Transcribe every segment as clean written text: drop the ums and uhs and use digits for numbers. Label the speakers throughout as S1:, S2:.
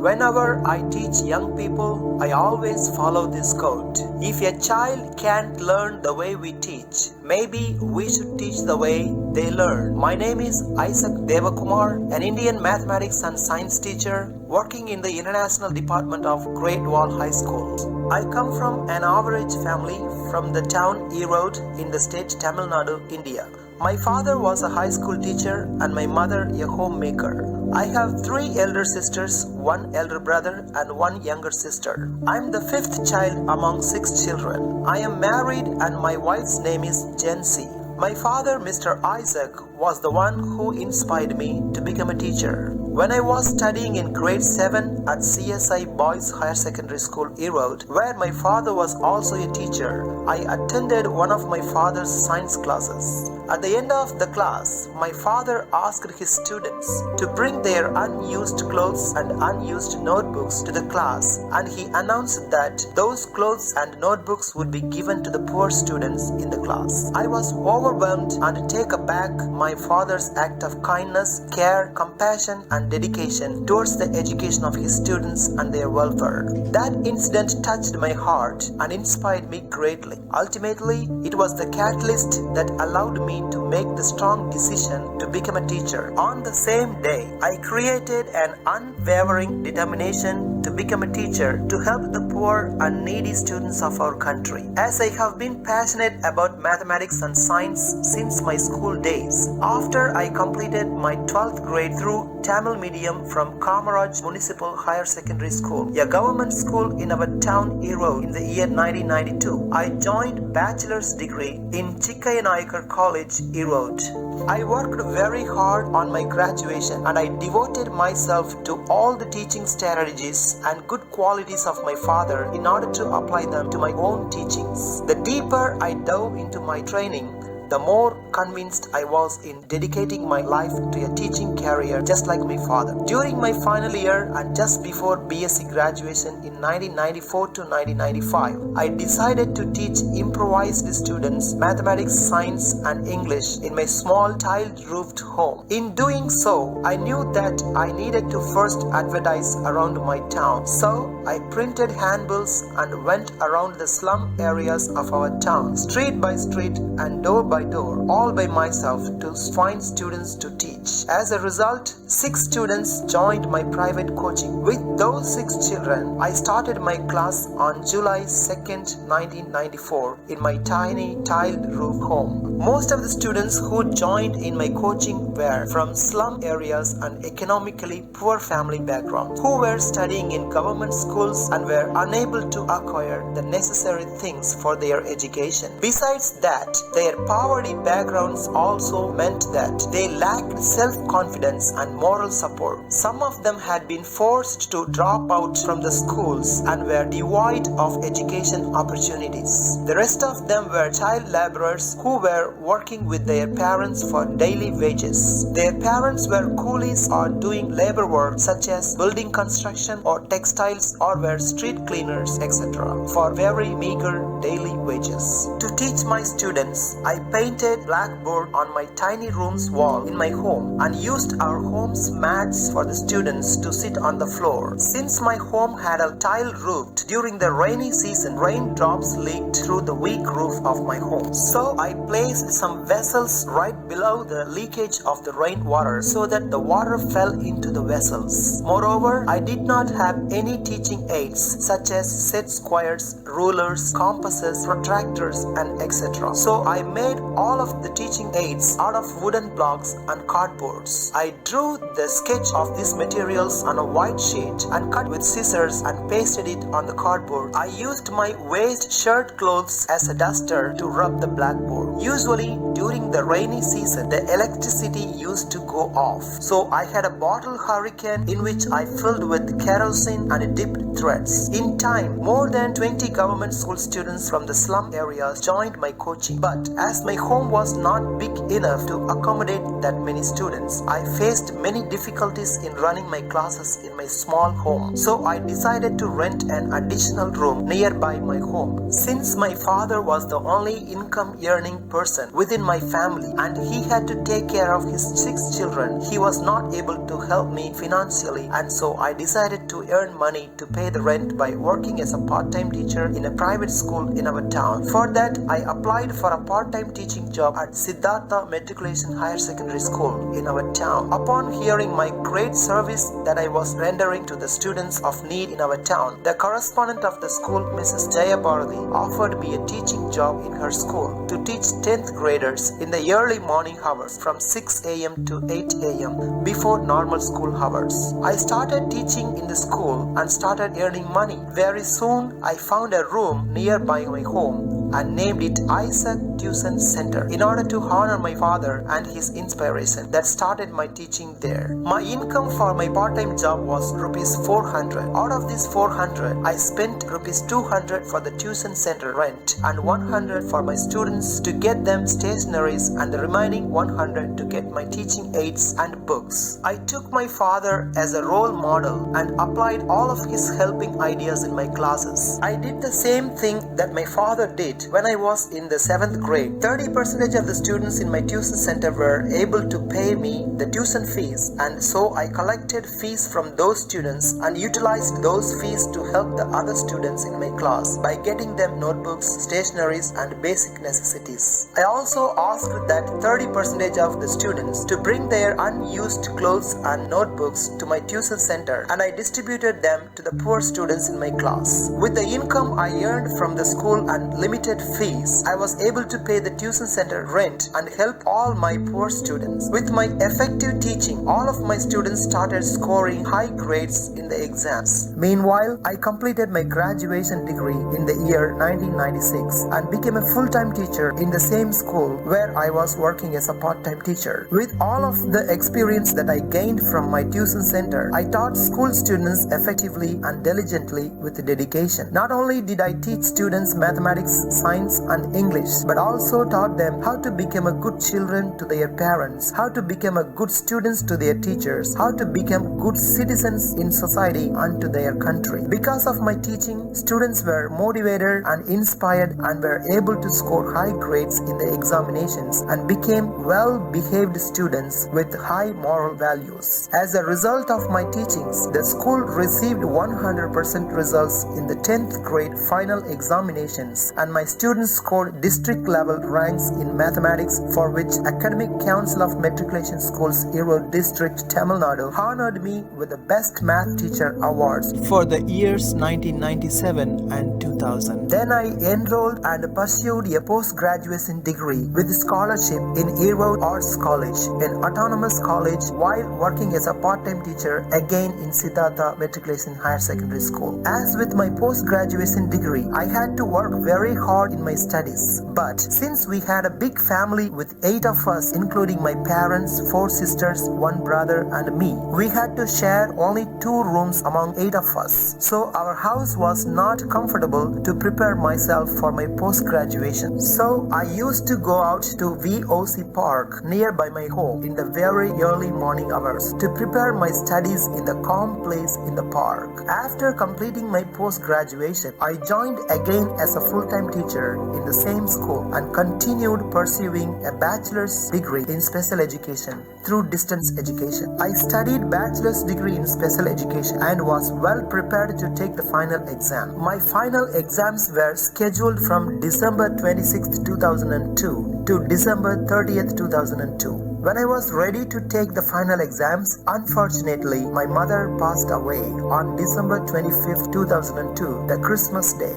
S1: Whenever I teach young people, I always follow this quote. If a child can't learn the way we teach, maybe we should teach the way they learn. My name is Isaac Devakumar, an Indian mathematics and science teacher working in the International Department of Great Wall High School. I come from an average family from the town Erode in the state Tamil Nadu, India. My father was a high school teacher and my mother a homemaker. I have 3 elder sisters, 1 elder brother and 1 younger sister. I am the 5th child among 6 children. I am married and my wife's name is Jency. My father, Mr. Isaac, was the one who inspired me to become a teacher. When I was studying in grade 7 at CSI Boys Higher Secondary School, Erode, where my father was also a teacher, I attended one of my father's science classes. At the end of the class, my father asked his students to bring their unused clothes and unused notebooks to the class, and he announced that those clothes and notebooks would be given to the poor students in the class. I was overwhelmed and taken aback my father's act of kindness, care, compassion, and dedication towards the education of his students and their welfare. That incident touched my heart and inspired me greatly. Ultimately, it was the catalyst that allowed me to make the strong decision to become a teacher. On the same day, I created an unwavering determination to become a teacher to help the poor and needy students of our country. As I have been passionate about mathematics and science since my school days, after I completed my 12th grade through Tamil medium from Kamaraj Municipal Higher Secondary School, a government school in our town Erode, in the year 1992, I joined bachelor's degree in Chikkayanayakar College, Erode. I worked very hard on my graduation and I devoted myself to all the teaching strategies and good qualities of my father in order to apply them to my own teachings. The deeper I dove into my training, the more convinced I was in dedicating my life to a teaching career just like my father. During my final year and just before BSc graduation in 1994 to 1995, I decided to teach improvised students mathematics, science and English in my small tiled-roofed home. In doing so, I knew that I needed to first advertise around my town. So I printed handbills and went around the slum areas of our town, street by street and door by door, all by myself to find students to teach. As a result, 6 students joined my private coaching. With those 6 children, I started my class on July 2nd, 1994 in my tiny tiled roof home. Most of the students who joined in my coaching were from slum areas and economically poor family backgrounds, who were studying in government schools and were unable to acquire the necessary things for their education. Besides that, their poverty backgrounds also meant that they lacked self-confidence and moral support. Some of them had been forced to drop out from the schools and were devoid of education opportunities. The rest of them were child laborers who were working with their parents for daily wages. Their parents were coolies or doing labor work such as building construction or textiles, or were street cleaners, etc. for very meager daily wages. To teach my students, I painted blackboard on my tiny room's wall in my home and used our home's mats for the students to sit on the floor. Since my home had a tile roof, during the rainy season, raindrops leaked through the weak roof of my home. So I placed some vessels right below the leakage of the rainwater so that the water fell into the vessels. Moreover, I did not have any teaching aids such as set squares, rulers, compasses, protractors, and etc. So I made all of the teaching aids out of wooden blocks and cardboards. I drew the sketch of these materials on a white sheet and cut with scissors and pasted it on the cardboard. I used my waste shirt clothes as a duster to rub the blackboard. Usually during the rainy season, the electricity used to go off. So I had a bottle hurricane in which I filled with kerosene and dipped threads. In time, more than 20 government school students from the slum areas joined my coaching. But as my home was not big enough to accommodate that many students, I faced many difficulties in running my classes in my small home. So I decided to rent an additional room nearby my home. Since my father was the only income earning person within my family and he had to take care of his 6 children. He was not able to help me financially, and so I decided to earn money to pay the rent by working as a part-time teacher in a private school in our town. For that, I applied for a part-time teaching job at Siddhartha Matriculation Higher Secondary School in our town. Upon hearing my great service that I was rendering to the students of need in our town, the correspondent of the school, Mrs. Jayabharati, offered me a teaching job in her school to teach 10th graders in the early morning hours from 6 a.m. to 8 a.m. before normal school hours. I started teaching in the school and started earning money. Very soon, I found a room nearby my home and named it Isaac Tuition Center in order to honor my father and his inspiration that started my teaching there. My income for my part-time job was rupees 400. Out of this 400, I spent rupees 200 for the tuition center rent and 100 for my students to get them stationeries and the remaining 100 to get my teaching aids and books. I took my father as a role model and applied all of his helping ideas in my classes. I did the same thing that my father did when I was in the 7th grade. 30% of the students in my tuition center were able to pay me the tuition fees, and so I collected fees from those students and utilized those fees to help the other students in my class by getting them notebooks, stationeries and basic necessities. I also asked that 30% of the students to bring their unused clothes and notebooks to my tuition center, and I distributed them to the poor students in my class. With the income I earned from the school and limited fees, I was able to pay the tuition center rent and help all my poor students. With my effective teaching, all of my students started scoring high grades in the exams. Meanwhile, I completed my graduation degree in the year 1996 and became a full-time teacher in the same school where I was working as a part-time teacher. With all of the experience that I gained from my tuition center, I taught school students effectively and diligently with dedication. Not only did I teach students mathematics, science and English, but also taught them how to become a good children to their parents, how to become a good students to their teachers, how to become good citizens in society and to their country. Because of my teaching, students were motivated and inspired and were able to score high grades in the examinations and became well-behaved students with high moral values. As a result of my teachings, the school received 100% results in the 10th grade final examinations, and my students scored district level ranks in mathematics, for which Academic Council of Matriculation Schools, Erode District, Tamil Nadu honored me with the Best Math Teacher Awards for the years 1997 and 2000. Then I enrolled and pursued a post-graduation degree with scholarship in Erode Arts College, an autonomous college, while working as a part-time teacher again in Siddhartha Matriculation Higher Secondary School. As with my post-graduation degree, I had to work very hard in my studies. But since we had a big family with 8 of us, including my parents, 4 sisters, 1 brother and me, we had to share only 2 rooms among 8 of us. So our house was not comfortable to prepare myself for my post-graduation. So I used to go out to VOC Park nearby my home in the very early morning hours to prepare my studies in the calm place in the park. After completing my post-graduation, I joined again as a full-time teacher in the same school and continued pursuing a bachelor's degree in special education through distance education. I studied bachelor's degree in special education and was well prepared to take the final exam. My final exams were scheduled from December 26, 2002 to December 30th, 2002. When I was ready to take the final exams, unfortunately, my mother passed away on December 25th, 2002, the Christmas day.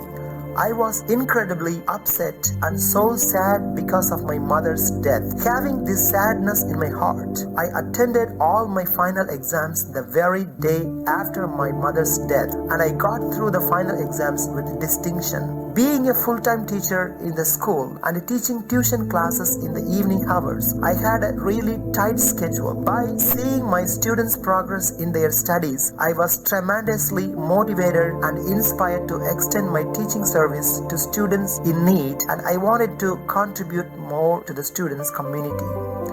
S1: I was incredibly upset and so sad because of my mother's death. Having this sadness in my heart, I attended all my final exams the very day after my mother's death, and I got through the final exams with distinction. Being a full-time teacher in the school and teaching tuition classes in the evening hours, I had a really tight schedule. By seeing my students' progress in their studies, I was tremendously motivated and inspired to extend my teaching service service to students in need, and I wanted to contribute more to the students' community.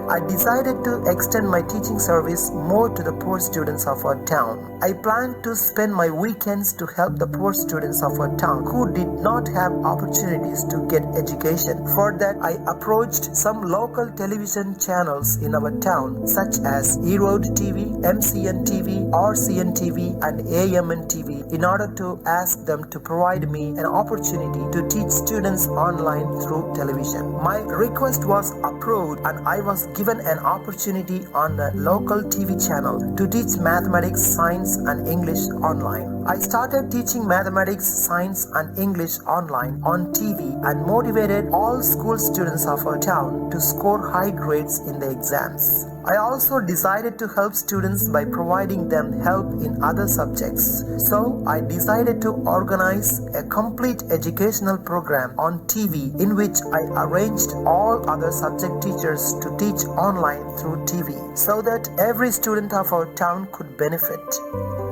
S1: I decided to extend my teaching service more to the poor students of our town. I planned to spend my weekends to help the poor students of our town who did not have opportunities to get education. For that, I approached some local television channels in our town such as E-Road TV, MCN TV, RCN TV and AMN TV in order to ask them to provide me an opportunity to teach students online through television. My request was approved and I was given an opportunity on a local TV channel to teach mathematics, science and English online. I started teaching mathematics, science and English online on TV and motivated all school students of our town to score high grades in the exams. I also decided to help students by providing them help in other subjects. So I decided to organize a complete educational program on TV in which I arranged all other subject teachers to teach online through TV so that every student of our town could benefit.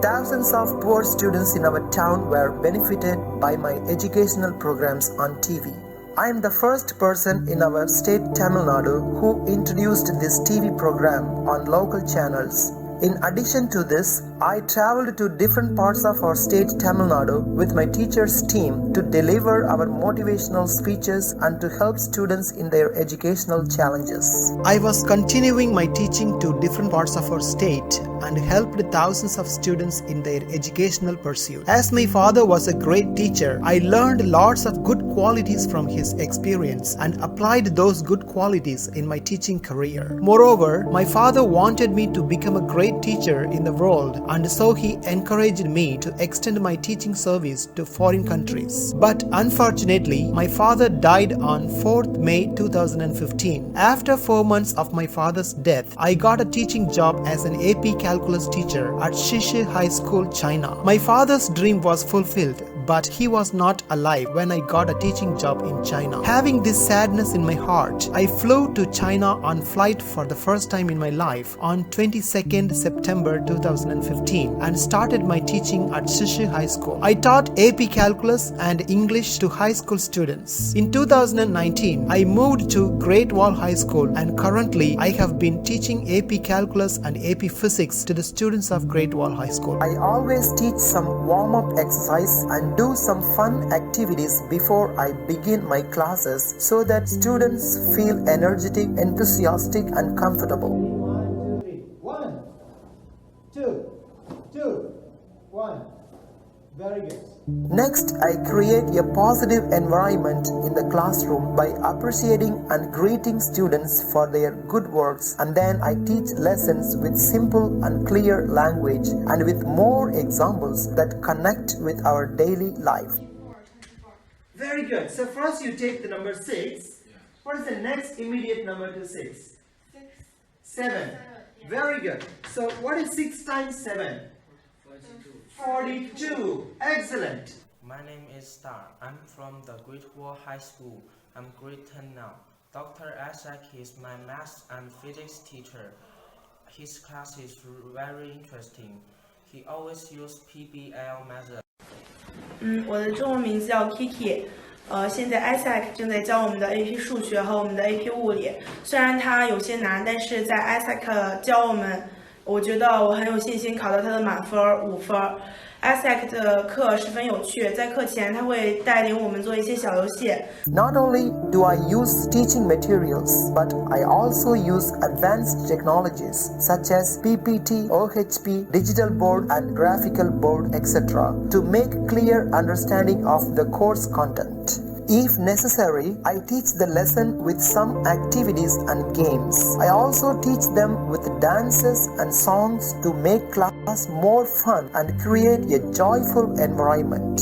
S1: Thousands of poor students in our town were benefited by my educational programs on TV. I am the first person in our state Tamil Nadu who introduced this TV program on local channels. In addition to this, I traveled to different parts of our state Tamil Nadu with my teachers' team to deliver our motivational speeches and to help students in their educational challenges. I was continuing my teaching to different parts of our state and helped thousands of students in their educational pursuit. As my father was a great teacher, I learned lots of good qualities from his experience and applied those good qualities in my teaching career. Moreover, my father wanted me to become a great teacher in the world, and so he encouraged me to extend my teaching service to foreign countries. But unfortunately, my father died on 4th May 2015. After 4 months of my father's death, I got a teaching job as an AP calculus teacher at Shishi High School, China. My father's dream was fulfilled, but he was not alive when I got a teaching job in China. Having this sadness in my heart, I flew to China on flight for the first time in my life on 22nd September 2015 and started my teaching at Shishi High School. I taught AP Calculus and English to high school students. In 2019, I moved to Great Wall High School and currently I have been teaching AP Calculus and AP Physics to the students of Great Wall High School. I always teach some warm-up exercise and do some fun activities before I begin my classes so that students feel energetic, enthusiastic and comfortable.
S2: 1, 2, 2, 1. Very good.
S1: Next, I create a positive environment in the classroom by appreciating and greeting students for their good works, and then I teach lessons with simple and clear language and with more examples that connect with our daily life.
S2: Very good. So first you take the number 6. What is the next immediate number to 6? 7. Very good. So what is 6 times 7? 42. Excellent.
S3: My name is Star. I'm from the Great Wall High School. I'm grade 10 now. Dr. Isaac is my math and physics teacher. His class is very interesting. He always uses PBL method.
S4: 我的中文名字叫 Kiki。现在 Isaac 正在教我们的 AP 数学和我们的 AP 物理。虽然它有些难，但是在 Isaac 教我们，我觉得我很有信心考到他的满分5分。Isaac 的课十分有趣，在课前他会带领我们做一些小游戏。
S1: Not only do I use teaching materials, but I also use advanced technologies such as PPT, OHP, digital board and graphical board, etc. to make clear understanding of the course content. If necessary, I teach the lesson with some activities and games. I also teach them with dances and songs to make class more fun and create a joyful environment.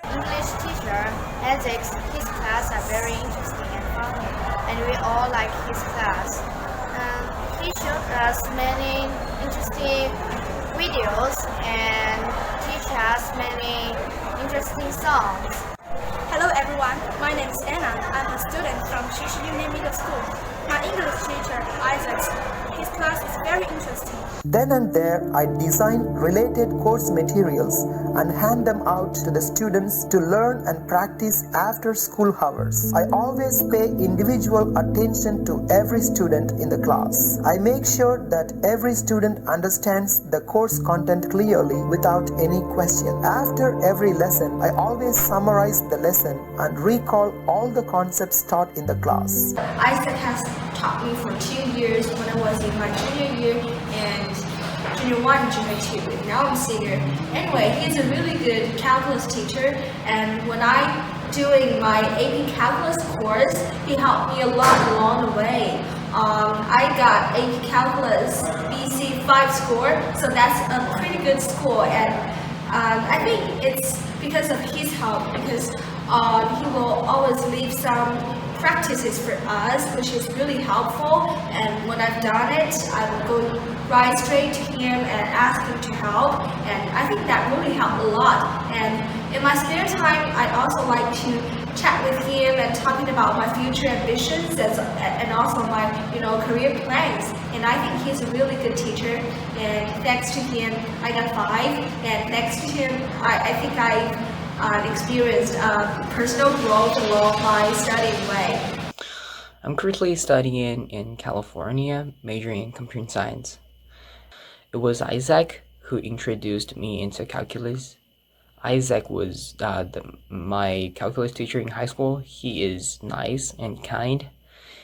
S5: English teacher, ethics, his class are very interesting and funny, and we all like his class. He showed us many interesting videos and teach has many interesting songs.
S6: Hello everyone, my name is Anna. I'm a student from Shishi Union Middle School. My English teacher, Isaac, his class is very interesting.
S1: Then and there, I design related course materials and hand them out to the students to learn and practice after school hours. I always pay individual attention to every student in the class. I make sure that every student understands the course content clearly without any question. After every lesson, I always summarize the lesson and recall all the concepts taught in the class.
S7: Isaac has taught me for 2 years when I was in my junior year and junior 1, junior 2, and now I'm senior. Anyway, he's a really good calculus teacher, and when I'm doing my AP calculus course, he helped me a lot along the way. I got AP calculus BC 5 score, so that's a pretty good score, and I think it's because of his help, because he will always leave some practices for us, which is really helpful, and when I've done it, I will go right straight to him and ask him to help, and I think that really helped a lot. And in my spare time, I also like to chat with him and talking about my future ambitions and also my career plans, and I think he's a really good teacher, and thanks to him I got 5, and thanks to him I think I've experienced personal growth along my studying way.
S8: I'm currently studying in California, majoring in computer science. It was Isaac who introduced me into calculus. Isaac was my calculus teacher in high school. He is nice and kind.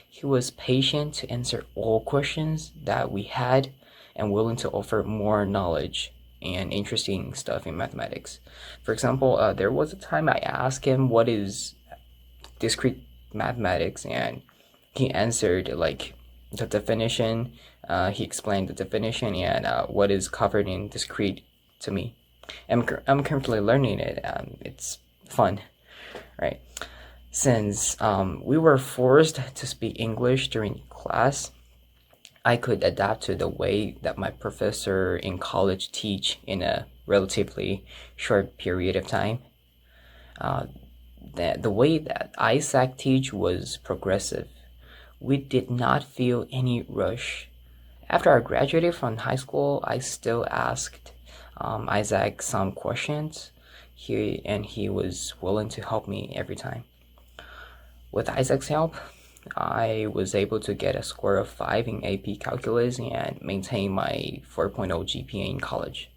S8: He was patient to answer all questions that we had and willing to offer more knowledge and interesting stuff in mathematics. For example, there was a time I asked him what is discrete mathematics, and he answered like the definition. He explained the definition and what is covered in discrete to me. I'm currently learning it. It's fun, right? Since we were forced to speak English during class, I could adapt to the way that my professor in college teach in a relatively short period of time. The way that Isaac teach was progressive. We did not feel any rush. After I graduated from high school, I still asked Isaac some questions, and he was willing to help me every time. With Isaac's help, I was able to get a score of 5 in AP Calculus and maintain my 4.0 GPA in college.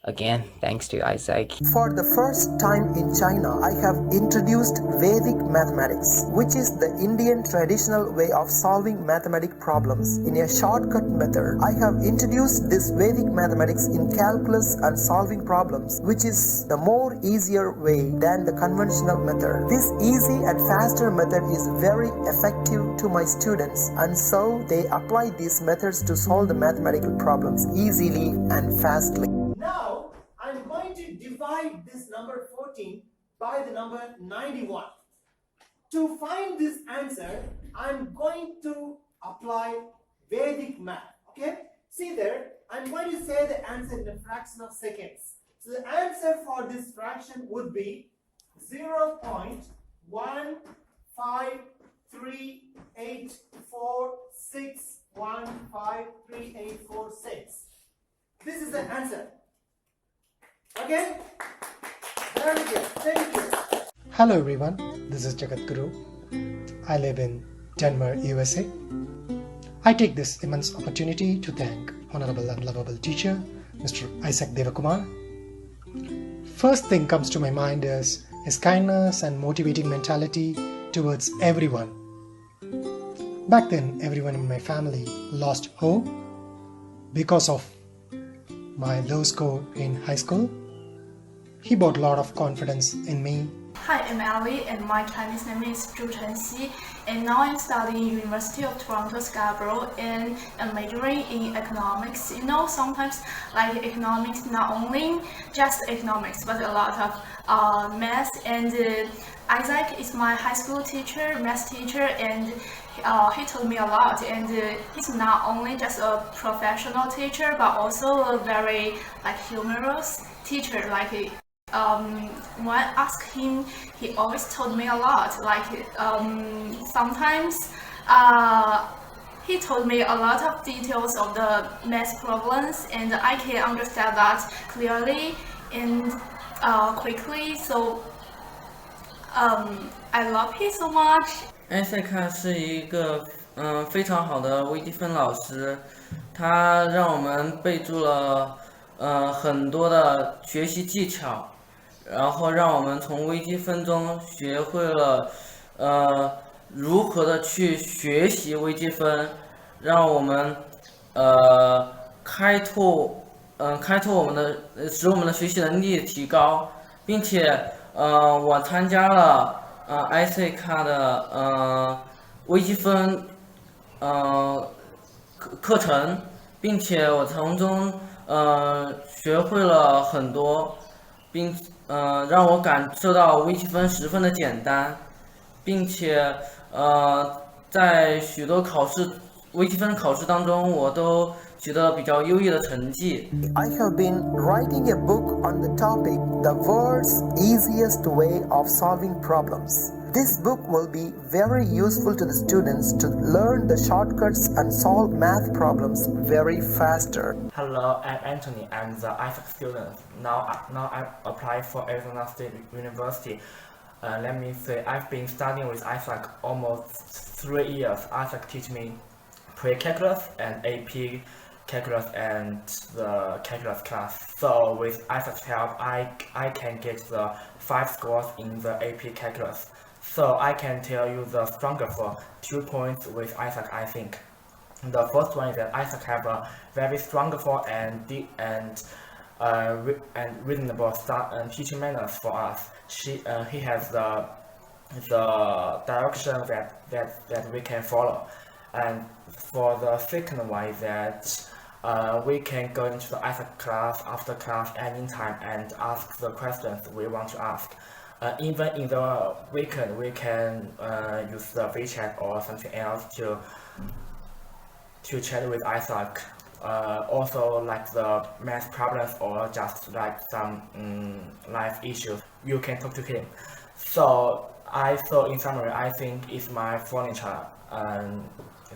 S8: Again, thanks to Isaac.
S1: For the first time in China, I have introduced Vedic Mathematics, which is the Indian traditional way of solving mathematical problems in a shortcut method. I have introduced this Vedic Mathematics in calculus and solving problems, which is the more easier way than the conventional method. This easy and faster method is very effective to my students, and so they apply these methods to solve the mathematical problems easily and fastly.
S2: Now, I'm going to divide this number 14 by the number 91. To find this answer, I'm going to apply Vedic math. Okay? See there, I'm going to say the answer in a fraction of seconds. So the answer for this fraction would be 0.1538461538446. This is the answer. Okay? Very good. Thank you.
S9: Hello everyone, this is Jagat Guru. I live in Denver, USA. I take this immense opportunity to thank Honorable and Lovable Teacher, Mr. Isaac Devakumar. First thing comes to my mind is his kindness and motivating mentality towards everyone. Back then, everyone in my family lost hope because of my low score in high school. He brought a lot of confidence in me.
S10: Hi, I'm Ali, and my Chinese name is Zhu Chenxi, and now I'm studying University of Toronto Scarborough and I'm majoring in economics. You know, sometimes like economics, not only just economics, but a lot of math. And Isaac is my high school teacher, math teacher, and he taught me a lot, and he's not only just a professional teacher, but also a very humorous teacher. When I asked him, he always told me a lot. Sometimes he told me a lot of details of the math problems, and I can understand that clearly and quickly. So I love him so much.
S11: Isaac 是一个非常好的微积分老师，他让我们备注了很多的学习技巧，然后让我们从微积分中学会了如何的去学习微积分，让我们开拓我们的使我们的学习能力提高，并且我参加了Isaac 的微积分课程，并且我从中学会了很多，并让我感受到微积分十分的简单，并且在许多微积分考试当中，我都取得比较优异的成绩。
S1: I have been writing a book on the topic, the world's easiest way of solving problems. This book will be very useful to the students to learn the shortcuts and solve math problems very faster.
S3: Hello, I'm Anthony. I'm the Isaac student. Now I apply for Arizona State University. Let me say, I've been studying with Isaac almost 3 years. Isaac teach me pre-calculus and AP calculus and the calculus class. So with Isaac's help, I can get the 5 scores in the AP calculus. So I can tell you the stronger for 2 points with Isaac, I think. The first one is that Isaac have a very strong for and reasonable teaching manners for us. He has the direction that we can follow. And for the second one is that we can go into the Isaac class after class anytime and ask the questions we want to ask. Even in the weekend, we can use the WeChat or something else to chat with Isaac. Also, like the math problems or just like some life issues, you can talk to him. So in summary, I think it's my furniture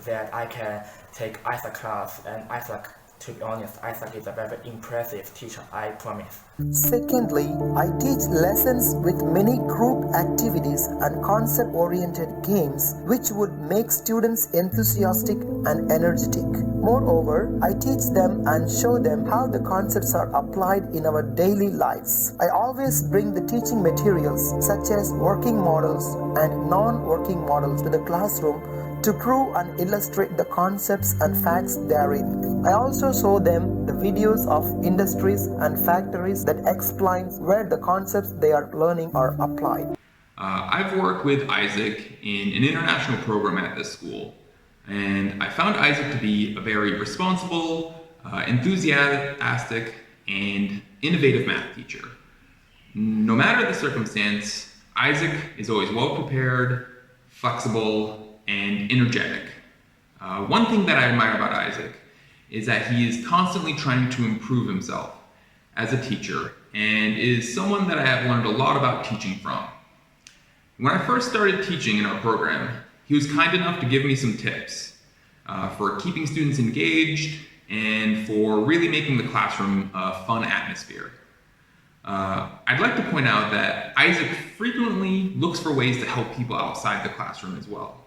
S3: that I can take Isaac class, and Isaac, to be honest, Isaac is a very impressive teacher, I promise.
S1: Secondly, I teach lessons with many group activities and concept-oriented games which would make students enthusiastic and energetic. Moreover, I teach them and show them how the concepts are applied in our daily lives. I always bring the teaching materials such as working models and non-working models to the classroom to prove and illustrate the concepts and facts therein. I also show them the videos of industries and factories that explains where the concepts they are learning are applied.
S12: I've worked with Isaac in an international program at this school, and I found Isaac to be a very responsible, enthusiastic, and innovative math teacher. No matter the circumstance, Isaac is always well prepared, flexible, and energetic. One thing that I admire about Isaac is that he is constantly trying to improve himself as a teacher and is someone that I have learned a lot about teaching from. When I first started teaching in our program, he was kind enough to give me some tips for keeping students engaged and for really making the classroom a fun atmosphere. I'd like to point out that Isaac frequently looks for ways to help people outside the classroom as well.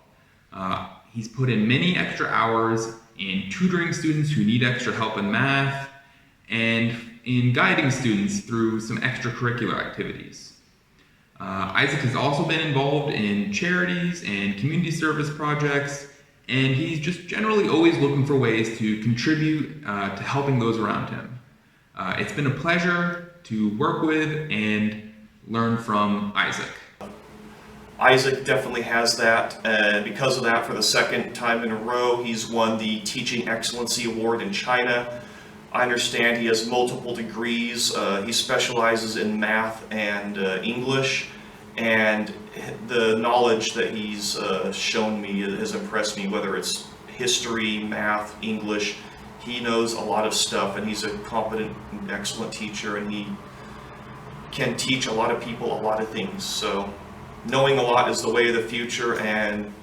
S12: He's put in many extra hours in tutoring students who need extra help in math and in guiding students through some extracurricular activities. Isaac has also been involved in charities and community service projects, and he's just generally always looking for ways to contribute to helping those around him. It's been a pleasure to work with and learn from Isaac.
S13: Isaac definitely has that, and because of that, for the second time in a row, he's won the Teaching Excellency Award in China. I understand he has multiple degrees. He specializes in math and English, and the knowledge that he's shown me has impressed me, whether it's history, math, English. He knows a lot of stuff, and he's a competent, excellent teacher, and he can teach a lot of people a lot of things. So knowing a lot is the way of the future, and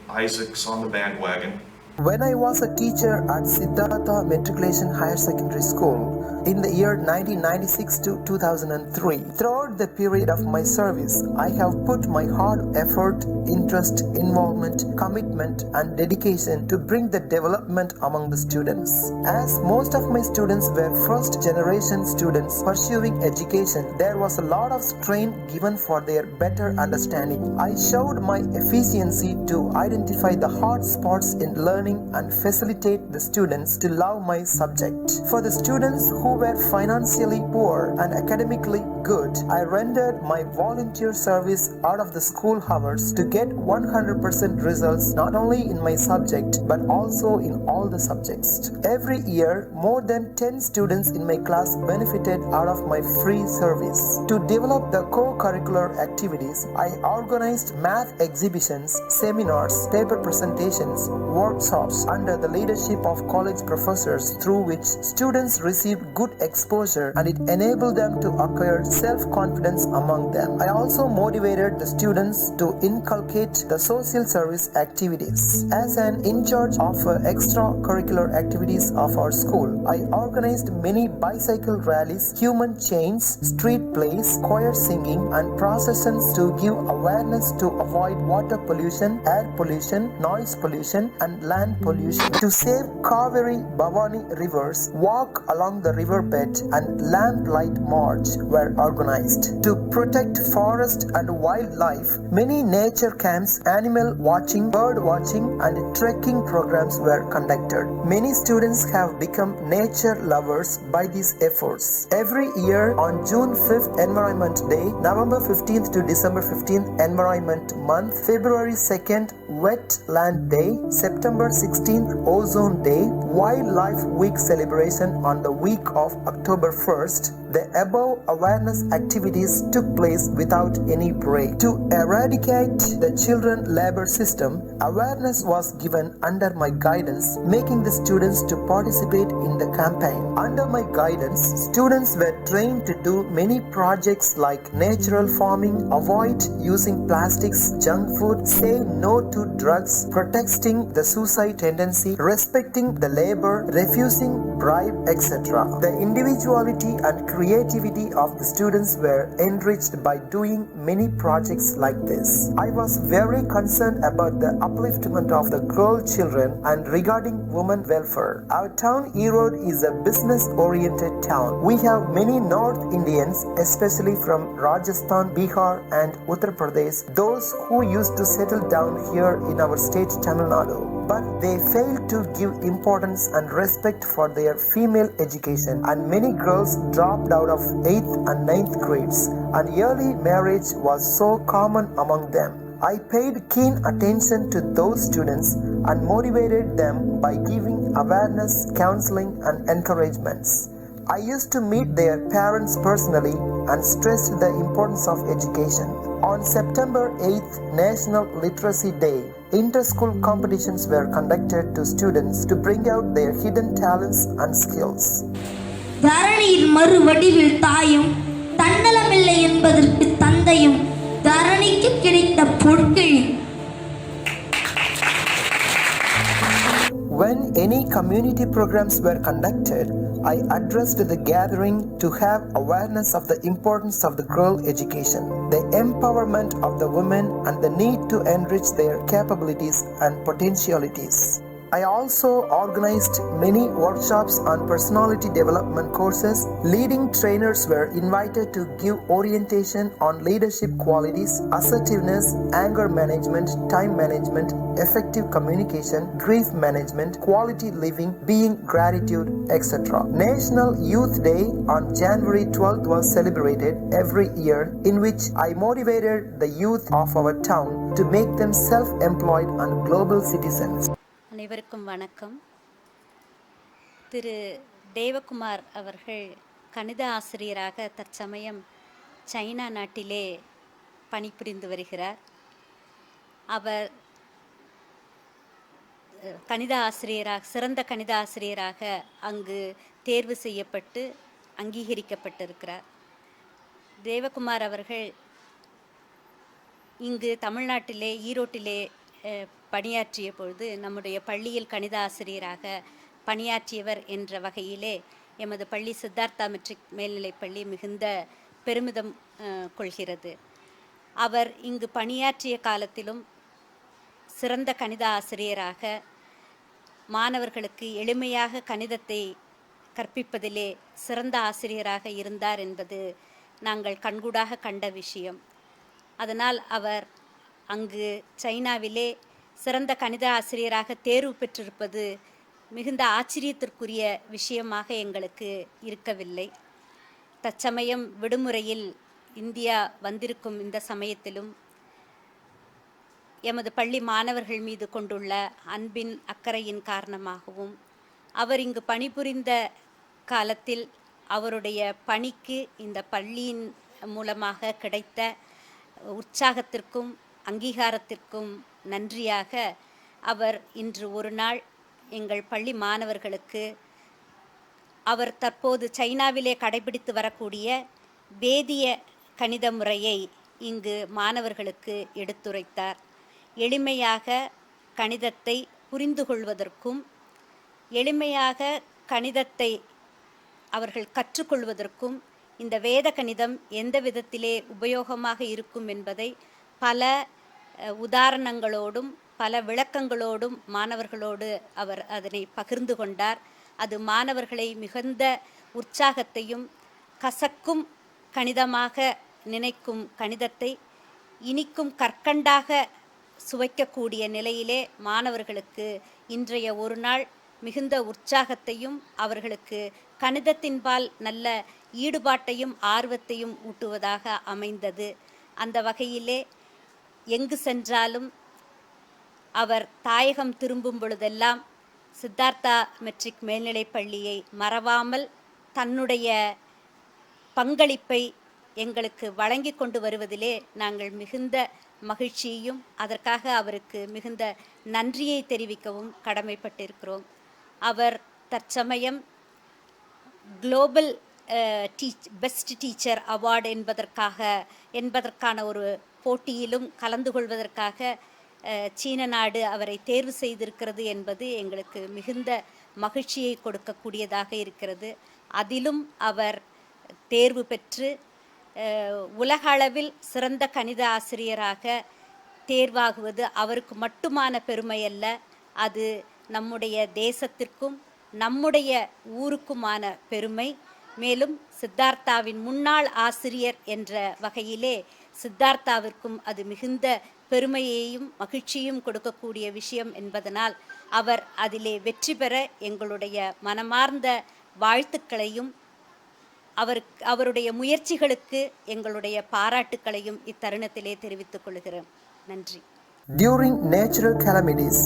S13: Isaac's on the bandwagon.
S1: When I was a teacher at Siddhartha Matriculation Higher Secondary School in the year 1996 to 2003, throughout the period of my service, I have put my hard effort, interest, involvement, commitment and dedication to bring the development among the students. As most of my students were first generation students pursuing education, there was a lot of strain given for their better understanding. I showed my efficiency to identify the hard spots in learning and facilitate the students to love my subject. For the students who were financially poor and academically good, I rendered my volunteer service out of the school hours to get 100% results not only in my subject but also in all the subjects. Every year, more than 10 students in my class benefited out of my free service. To develop the co-curricular activities, I organized math exhibitions, seminars, paper presentations, workshops under the leadership of college professors, through which students received good exposure and it enabled them to acquire self-confidence among them. I also motivated the students to inculcate the social service activities. As an in charge of extracurricular activities of our school, I organized many bicycle rallies, human chains, street plays, choir singing and processions to give awareness to avoid water pollution, air pollution, noise pollution and land pollution. To save Kaveri Bhavani rivers, walk along the riverbed and lamplight march were organized. To protect forest and wildlife, many nature camps, animal watching, bird watching and trekking programs were conducted. Many students have become nature lovers by these efforts. Every year on June 5th Environment Day, November 15th to December 15th Environment Month, February 2nd Wetland Day, September 16th Ozone Day, Wildlife Week celebration on the week of October 1st, the above awareness activities took place without any break. To eradicate the children labor system, awareness was given under my guidance, making the students to participate in the campaign. Under my guidance, students were trained to do many projects like natural farming, avoid using plastics, junk food, say no to drugs, protecting the suicide tendency, respecting the labor, refusing bribe, etc. The individuality and creativity of the students were enriched by doing many projects like this. I was very concerned about the upliftment of the girl children and regarding women welfare. Our town Erode is a business-oriented town. We have many North Indians, especially from Rajasthan, Bihar and Uttar Pradesh, those who used to settle down here in our state Tamil Nadu. But they failed to give importance and respect for their female education, and many girls dropped out of 8th and 9th grades, and early marriage was so common among them. I paid keen attention to those students and motivated them by giving awareness, counseling and encouragements. I used to meet their parents personally and stressed the importance of education. On September 8th, National Literacy Day, inter-school competitions were conducted to students to bring out their hidden talents and skills.
S14: தரணியின் மறு வடிவில் தாயும் தன்னலமில்லை என்பதற்கு தந்தையும் தரணிக்கு கிடைத்த பொற்கிழி.
S1: When any community programs were conducted, I addressed the gathering to have awareness of the importance of the girl education, the empowerment of the women and the need to enrich their capabilities and potentialities. I also organized many workshops on personality development courses. Leading trainers were invited to give orientation on leadership qualities, assertiveness, anger management, time management, effective communication, grief management, quality living, being gratitude, etc. National Youth Day on January 12th was celebrated every year, in which I motivated the youth of our town to make them self-employed and global citizens.
S15: அனைவருக்கும் வணக்கம். திரு தேவகுமார் அவர்கள் கணித ஆசிரியராக தற்சமயம் China நாட்டிலே பணிபுரிந்து வருகிறார். அவர் சிறந்த கணித ஆசிரியராக அங்கு தேர்வு செய்யப்பட்டு அங்கீகரிக்கப்பட்டிருக்கிறார். தேவகுமார் அவர்கள் இங்கு தமிழ்நாட்டிலே ஈரோட்டிலே பணியாற்றிய பொழுது நம்முடைய பள்ளியில் கணித ஆசிரியராக பணியாற்றியவர் என்ற வகையிலே எமது பள்ளி சித்தார்த்தா மெட்ரிக் மேல்நிலைப்பள்ளி மிகுந்த பெருமிதம் கொள்கிறது. அவர் இங்கு பணியாற்றிய காலத்திலும் சிறந்த கணித ஆசிரியராக மாணவர்களுக்கு எளிமையாக கணிதத்தை கற்பிப்பதிலே சிறந்த ஆசிரியராக இருந்தார் என்பது நாங்கள் கண்கூடாக கண்ட விஷயம். அதனால் அவர் அங்கு சைனாவிலே சிறந்த கணித ஆசிரியராக தேர்வு பெற்றிருப்பது மிகுந்த ஆச்சரியத்திற்குரிய விஷயமாக எங்களுக்கு இருக்கவில்லை. தற்சமயம் விடுமுறையில் இந்தியா வந்திருக்கும் இந்த சமயத்திலும் எமது பள்ளி மாணவர்கள் மீது கொண்டுள்ள அன்பின் அக்கறையின் காரணமாகவும் அவர் இங்கு பணிபுரிந்த காலத்தில் அவருடைய பணிக்கு இந்த பள்ளியின் மூலமாக கிடைத்த உற்சாகத்திற்கும் அங்கீகாரத்திற்கும் நன்றியாக அவர் இன்று ஒரு நாள் எங்கள் பள்ளி மாணவர்களுக்கு அவர் தற்போது சைனாவிலே கடைபிடித்து வரக்கூடிய வேதிய கணித முறையை இங்கு மாணவர்களுக்கு எடுத்துரைத்தார். எளிமையாக கணிதத்தை புரிந்து கொள்வதற்கும் எளிமையாக கணிதத்தை அவர்கள் கற்றுக்கொள்வதற்கும் இந்த வேத கணிதம் எந்த விதத்திலே உபயோகமாக இருக்கும் என்பதை பல உதாரணங்களோடும் பல விளக்கங்களோடும் மாணவர்களோடு அவர் அதனை பகிர்ந்து கொண்டார். அது மாணவர்களை மிகுந்த உற்சாகத்தையும் கசக்கும் கணிதமாக நினைக்கும் கணிதத்தை இனிக்கும் கற்கண்டாக சுவைக்கக்கூடிய நிலையிலே மாணவர்களுக்கு இன்றைய ஒரு நாள் மிகுந்த உற்சாகத்தையும் அவர்களுக்கு கணிதத்தின்பால் நல்ல ஈடுபாட்டையும் ஆர்வத்தையும் ஊட்டுவதாக அமைந்தது. அந்த வகையிலே எங்கு சென்றாலும் அவர் தாயகம் திரும்பும் பொழுதெல்லாம் சித்தார்த்தா மெட்ரிக் மேல்நிலைப் பள்ளியை மறவாமல் தன்னுடைய பங்களிப்பை எங்களுக்கு வழங்கி கொண்டு வருவதிலே நாங்கள் மிகுந்த மகிழ்ச்சியையும் அதற்காக அவருக்கு மிகுந்த நன்றியை தெரிவிக்கவும் கடமைப்பட்டிருக்கிறோம். அவர் தற்சமயம் குளோபல் பெஸ்ட் டீச்சர் அவார்டு என்பதற்கான ஒரு போட்டியிலும் கலந்து கொள்வதற்காக சீன நாடு அவரை தேர்வு செய்திருக்கிறது என்பது எங்களுக்கு மிகுந்த மகிழ்ச்சியை கொடுக்கக்கூடியதாக இருக்கிறது. அதிலும் அவர் தேர்வு பெற்று உலக அளவில் சிறந்த கணித ஆசிரியராக தேர்வாகுவது அவருக்கு மட்டுமான பெருமை அல்ல, அது நம்முடைய தேசத்திற்கும் நம்முடைய ஊருக்குமான பெருமை. மேலும் சித்தார்த்தாவின் முன்னாள் ஆசிரியர் என்ற வகையிலே சித்தார்த்தாவிற்கும் அது மிகுந்த பெருமையையும் மகிழ்ச்சியும் கொடுக்கக்கூடிய விஷயம் என்பதனால் அவர் அதிலே வெற்றி பெற எங்களுடைய மனமார்ந்த வாழ்த்துக்களையும் அவருடைய முயற்சிகளுக்கு எங்களுடைய பாராட்டுக்களையும் இத்தருணத்திலே தெரிவித்துக் கொள்கிறேன். நன்றி.
S1: During natural calamities,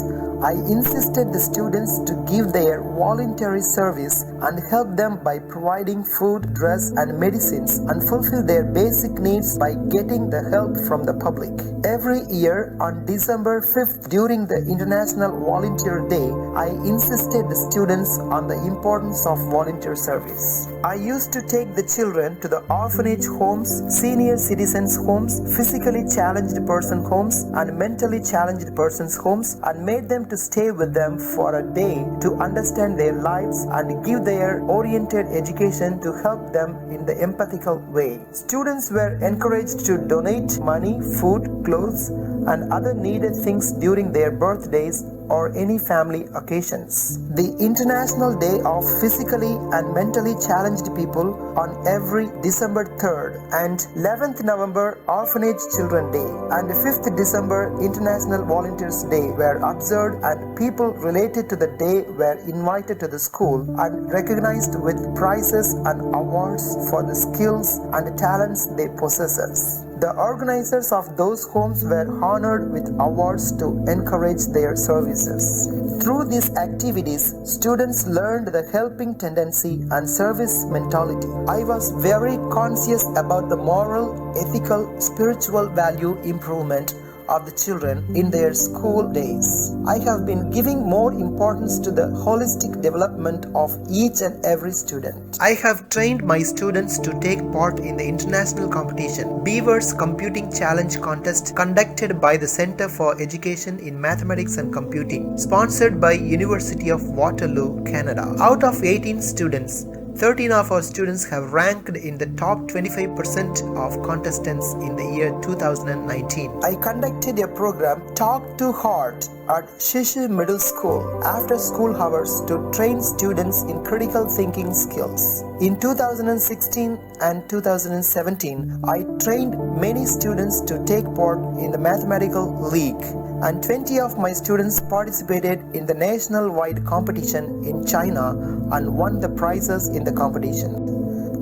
S1: I insisted the students to give their voluntary service and help them by providing food, dress and medicines and fulfill their basic needs by getting the help from the public. Every year on December 5th during the International Volunteer Day, I insisted the students on the importance of volunteer service. I used to take the children to the orphanage homes, senior citizens homes, physically challenged person homes and mentally challenged persons homes and made them to stay with them for a day to understand their lives and give their oriented education to help them in the empathical way. Students were encouraged to donate money, food, clothes and other needed things during their birthdays or any family occasions. The International Day of Physically and Mentally Challenged People on every December 3rd and 11th November Orphanage Children Day and 5th December International Volunteers Day were observed and people related to the day were invited to the school and recognized with prizes and awards for the skills and talents they possess. The organizers of those homes were honored with awards to encourage their services. Through these activities, students learned the helping tendency and service mentality. I was very conscious about the moral, ethical, spiritual value improvement of the children in their school days. I have been giving more importance to the holistic development of each and every student. I have trained my students to take part in the international competition, Beaver's Computing Challenge contest conducted by the Center for Education in Mathematics and Computing, sponsored by University of Waterloo, Canada. Out of 18 students, 13 of our students have ranked in the top 25% of contestants in the year 2019. I conducted a program, Talk to Heart, at Shishu Middle School after school hours to train students in critical thinking skills. In 2016 and 2017, I trained many students to take part in the Mathematical League, and 20 of my students participated in the national-wide competition in China and won the prizes in the competition.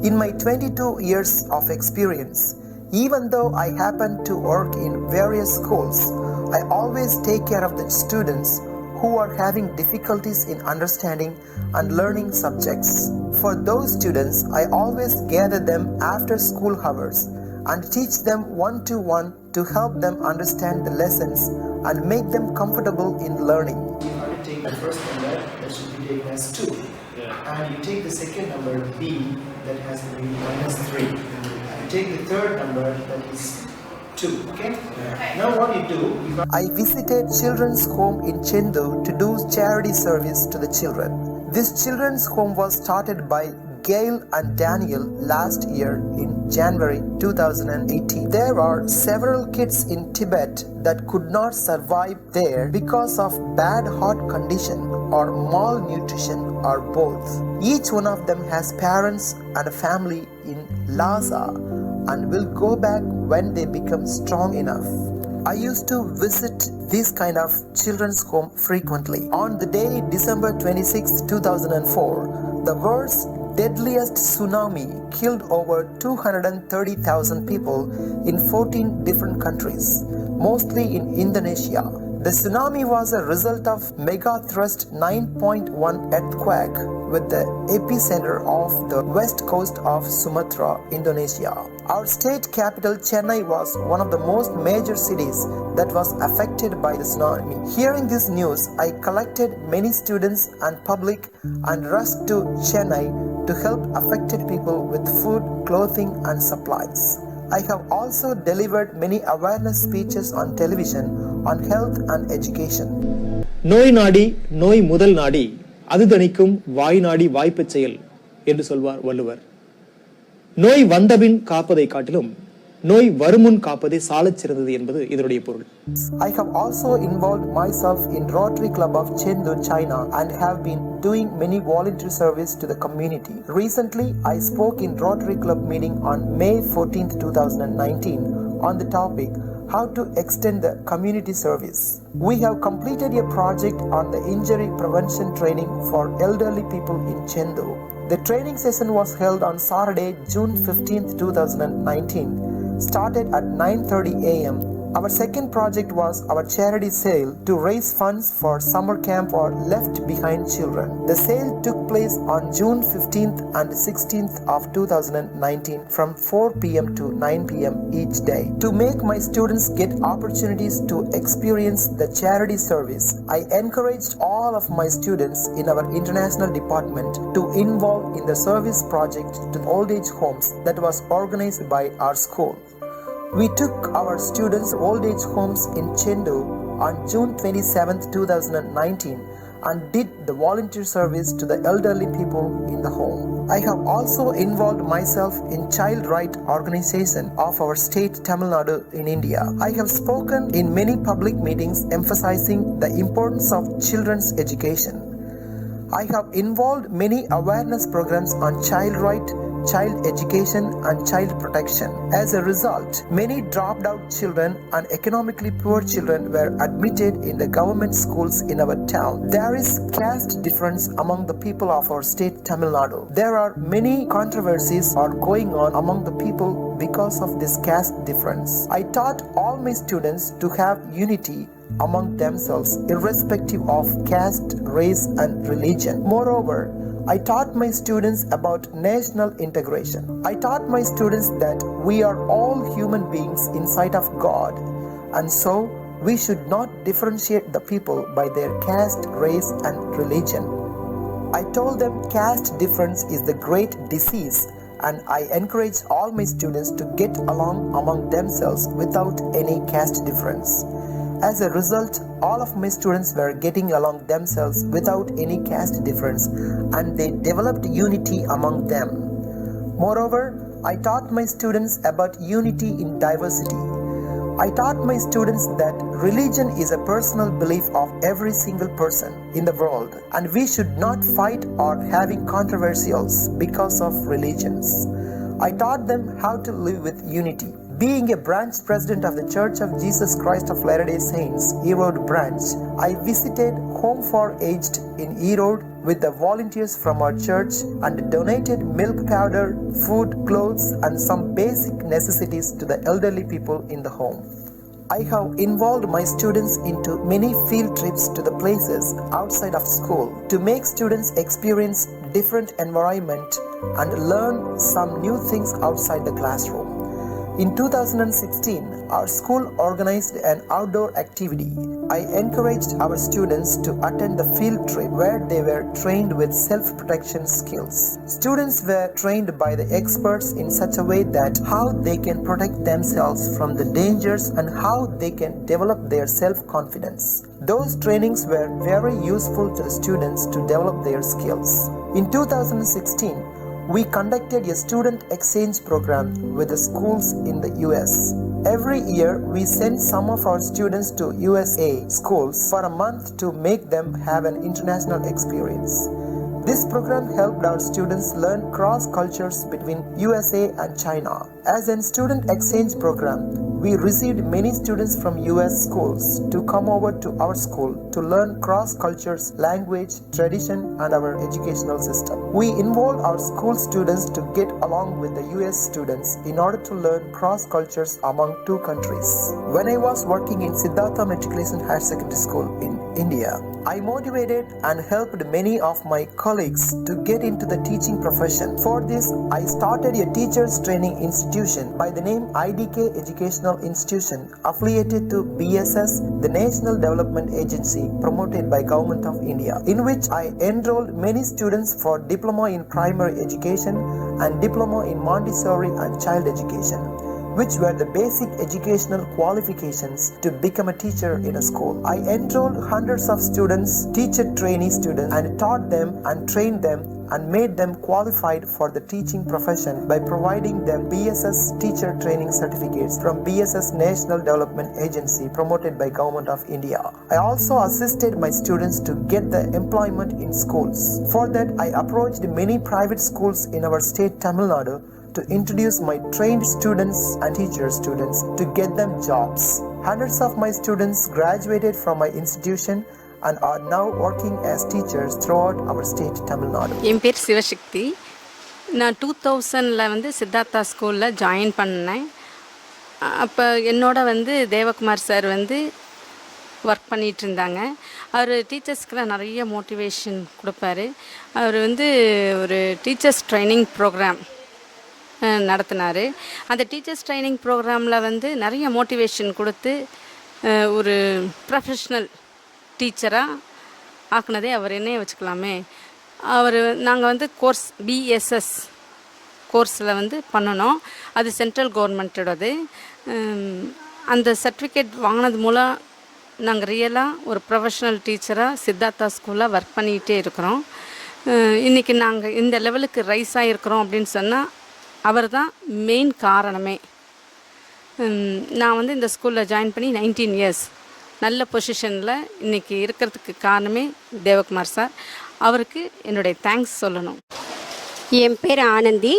S1: In my 22 years of experience, even though I happen to work in various schools, I always take care of the students who are having difficulties in understanding and learning subjects. For those students, I always gather them after school hours and teach them one-to-one to help them understand the lessons and make them comfortable in learning.
S2: You have to take the first number, that should be taken as 2. And you take the second number, B, that has to be -3. And take the third number, that is 2. Okay? Now what you do,
S1: I visited children's home in Chengdu to do charity service to the children. This children's home was started by Gail and Daniel last year in January 2018. There are several kids in Tibet that could not survive there because of bad heart condition or malnutrition or both. Each one of them has parents and a family in Lhasa and will go back when they become strong enough. I used to visit this kind of children's home frequently. On the day December 26, 2004, the world's deadliest tsunami killed over 230,000 people in 14 different countries, mostly in Indonesia. The tsunami was a result of megathrust 9.1 earthquake with the epicenter of the west coast of Sumatra, Indonesia. Our state capital Chennai was one of the most major cities that was affected by the tsunami. Hearing this news, I collected many students and public and rushed to Chennai to help affected people with food, clothing and supplies. I have also delivered many awareness speeches on television on health and education.
S16: நோய் நாடி நோய் முதல் நாடி அது தணிக்கும் வாய் நாடி வாய்ப்புச் செயல் என்று சொல்வார் வள்ளுவர். நோய் வந்தபின் காப்பதை காட்டிலும் நோய் வருமுன் காப்பதே சாலச் சிறந்தது என்பது இதனுடைய பொருள்.
S1: I have also involved myself in Rotary Club of Chengdu, China, and have been doing many volunteer service to the community. Recently, I spoke in Rotary Club meeting on May 14, 2019 on the topic how to extend the community service. We have completed a project on the injury prevention training for elderly people in Chengdu. The training session was held on Saturday, June 15, 2019. Started at 9:30 a.m. Our second project was our charity sale to raise funds for summer camp for left behind children. The sale took place on June 15th and 16th of 2019 from 4 p.m. to 9 p.m. each day. To make my students get opportunities to experience the charity service, I encouraged all of my students in our international department to involve in the service project to old age homes that was organized by our school. We took our students' old age homes in Chengdu on June 27, 2019 and did the volunteer service to the elderly people in the home. I have also involved myself in child right organization of our state Tamil Nadu in India. I have spoken in many public meetings emphasizing the importance of children's education. I have involved many awareness programs on child right, child education and child protection. As a result, many dropped out children and economically poor children were admitted in the government schools in our town. There is caste difference among the people of our state Tamil Nadu. There are many controversies are going on among the people because of this caste difference. I taught all my students to have unity among themselves irrespective of caste, race and religion. Moreover, I taught my students about national integration. I taught my students that we are all human beings in sight of God, and so we should not differentiate the people by their caste, race and religion. I told them caste difference is the great disease, and I encourage all my students to get along among themselves without any caste difference. As a result, all of my students were getting along themselves without any caste difference, and they developed unity among them. Moreover, I taught my students about unity in diversity. I taught my students that religion is a personal belief of every single person in the world, and we should not fight or having controversies because of religions. I taught them how to live with unity. Being a branch president of the Church of Jesus Christ of Latter-day Saints, Erode branch, I visited Home for Aged in Erode with the volunteers from our church and donated milk powder, food, clothes and some basic necessities to the elderly people in the home. I have involved my students into many field trips to the places outside of school to make students experience different environment and learn some new things outside the classroom. In 2016, our school organized an outdoor activity. I encouraged our students to attend the field trip where they were trained with self-protection skills. Students were trained by the experts in such a way that how they can protect themselves from the dangers and how they can develop their self-confidence. Those trainings were very useful to the students to develop their skills. In 2016, we conducted a student exchange program with the schools in the US. Every year, we send some of our students to USA schools for a month to make them have an international experience. This program helped our students learn cross cultures between USA and China. As a student exchange program, we received many students from US schools to come over to our school to learn cross cultures, language, tradition and our educational system. We involved our school students to get along with the US students in order to learn cross cultures among two countries. When I was working in Siddhartha Matriculation Higher Secondary School in India, I motivated and helped many of my colleagues to get into the teaching profession. For this, I started a teachers training institution by the name IDK Educational Institution, affiliated to BSS, the National Development Agency promoted by Government of India, in which I enrolled many students for diploma in primary education and diploma in Montessori and child education, which were the basic educational qualifications to become a teacher in a school. I enrolled hundreds of students, teacher trainee students, and taught them and trained them and made them qualified for the teaching profession by providing them BSS teacher training certificates from BSS National Development Agency promoted by Government of India. I also assisted my students to get the employment in schools. For that, I approached many private schools in our state Tamil Nadu to introduce my trained students and teacher students to get them jobs. Hundreds of my students graduated from my institution and are now working as teachers throughout our state Tamil Nadu.
S17: என் பேர் சிவசக்தி. நான் 2000 சித்தார்த்தா ஸ்கூலில் join பண்ணேன். அப்போ என்னோட Devakumar sir work பண்ணிகிட்டு இருந்தாங்க. அவர் டீச்சர்ஸ்க்கெலாம் நிறைய motivation கொடுப்பாரு. அவர் ஒரு டீச்சர்ஸ் ட்ரைனிங் ப்ரோக்ராம் நடத்தினார். அந்த டீச்சர்ஸ் ட்ரைனிங் ப்ரோக்ராமில் நிறைய மோட்டிவேஷன் கொடுத்து ஒரு ப்ரொஃபஷ்னல் டீச்சராக ஆக்குனதே அவர் என்னையே வச்சுக்கலாமே. நாங்கள் கோர்ஸ் பிஎஸ்எஸ் கோர்ஸில் பண்ணணும். அது சென்ட்ரல் கவர்மெண்ட்டோடது. அந்த சர்டிஃபிகேட் வாங்கினது மூலம் நாங்கள் ரியலாக ஒரு ப்ரொஃபஷ்னல் டீச்சராக சித்தார்த்தா ஸ்கூலில் ஒர்க் பண்ணிக்கிட்டே இருக்கிறோம். இன்றைக்கி நாங்கள் இந்த லெவலுக்கு ரைஸ் ஆகிருக்கிறோம் அப்படின்னு சொன்னால் அவர் தான் மெயின் காரணமே. நான் இந்த ஸ்கூலில் ஜாயின் பண்ணி 19 இயர்ஸ் நல்ல பொசிஷனில் இன்றைக்கி இருக்கிறதுக்கு காரணமே தேவகுமார் சார். அவருக்கு என்னுடைய தேங்க்ஸ் சொல்லணும்.
S18: என் பேர் ஆனந்தி.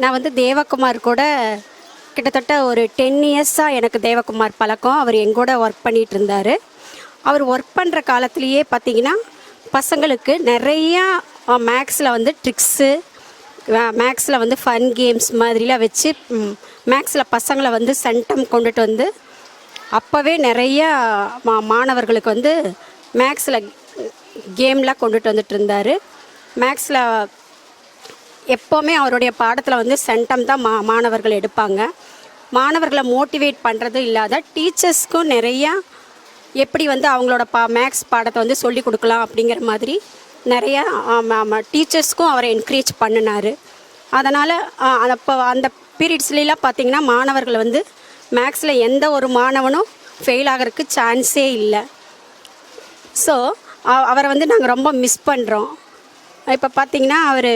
S18: நான் வந்து தேவகுமார் கூட கிட்டத்தட்ட ஒரு 10 இயர்ஸாக எனக்கு தேவகுமார் பழக்கம். அவர் எங்கூட ஒர்க் பண்ணிகிட்டு இருந்தார். அவர் ஒர்க் பண்ணுற காலத்துலேயே பார்த்திங்கன்னா பசங்களுக்கு நிறையா மேக்ஸில் வந்து ட்ரிக்ஸு, மேக்ஸில் வந்து ஃபன் கேம்ஸ் மாதிரிலாம் வச்சு மேக்ஸில் பசங்களை வந்து சென்டம் கொண்டுட்டு வந்து அப்போவே நிறையா மாணவர்களுக்கு வந்து மேக்ஸில் கேம்லாம் கொண்டுட்டு வந்துட்டு இருந்தார். மேக்ஸில் எப்போவுமே அவருடைய பாடத்தில் வந்து சென்டம் தான் மாணவர்கள் எடுப்பாங்க. மாணவர்களை மோட்டிவேட் பண்ணுறது இல்லாத டீச்சர்ஸ்க்கும் நிறையா எப்படி வந்து அவங்களோட மேக்ஸ் பாடத்தை வந்து சொல்லி கொடுக்கலாம் அப்படிங்கிற மாதிரி நிறையா டீச்சர்ஸ்க்கும் அவரை என்கரேஜ் பண்ணினார். அதனால் அப்போ அந்த பீரியட்ஸ்லாம் பார்த்திங்கன்னா மாணவர்கள் வந்து மேக்ஸில் எந்த ஒரு மாணவனும் ஃபெயில் ஆகிறதுக்கு சான்ஸே இல்லை. ஸோ அவரை வந்து நாங்கள் ரொம்ப மிஸ் பண்ணுறோம். இப்போ பார்த்திங்கன்னா அவர்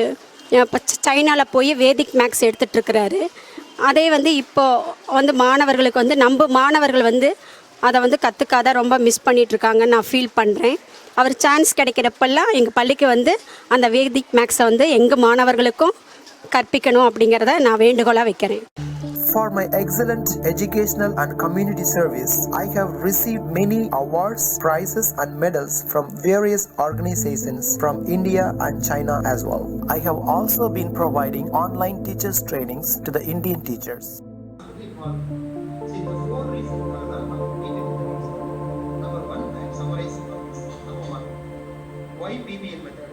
S18: இப்போ சைனாவில் போய் வேதிக் மேக்ஸ் எடுத்துகிட்ருக்கிறாரு. அதே வந்து இப்போது வந்து மாணவர்களுக்கு வந்து நம்ம மாணவர்கள் வந்து அதை வந்து கற்றுக்காத ரொம்ப மிஸ் பண்ணிகிட்ருக்காங்கன்னு நான் ஃபீல் பண்ணுறேன். அவர் சான்ஸ் கிடைக்கிறப்பெல்லாம் எங்கள் பள்ளிக்கு வந்து அந்த வேதிக் மேக்ஸை வந்து எங்கள் மாணவர்களுக்கும் கற்பிக்கணும் அப்படிங்கிறத நான் வேண்டுகோளாக வைக்கிறேன்.
S1: For my excellent educational and community service, I have received many awards, prizes and medals from various organizations from India and China as well. I have also been providing online teachers trainings to the Indian teachers.
S2: Why PBL method?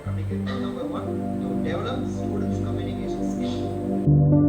S2: Number one, to develop students' communication skills.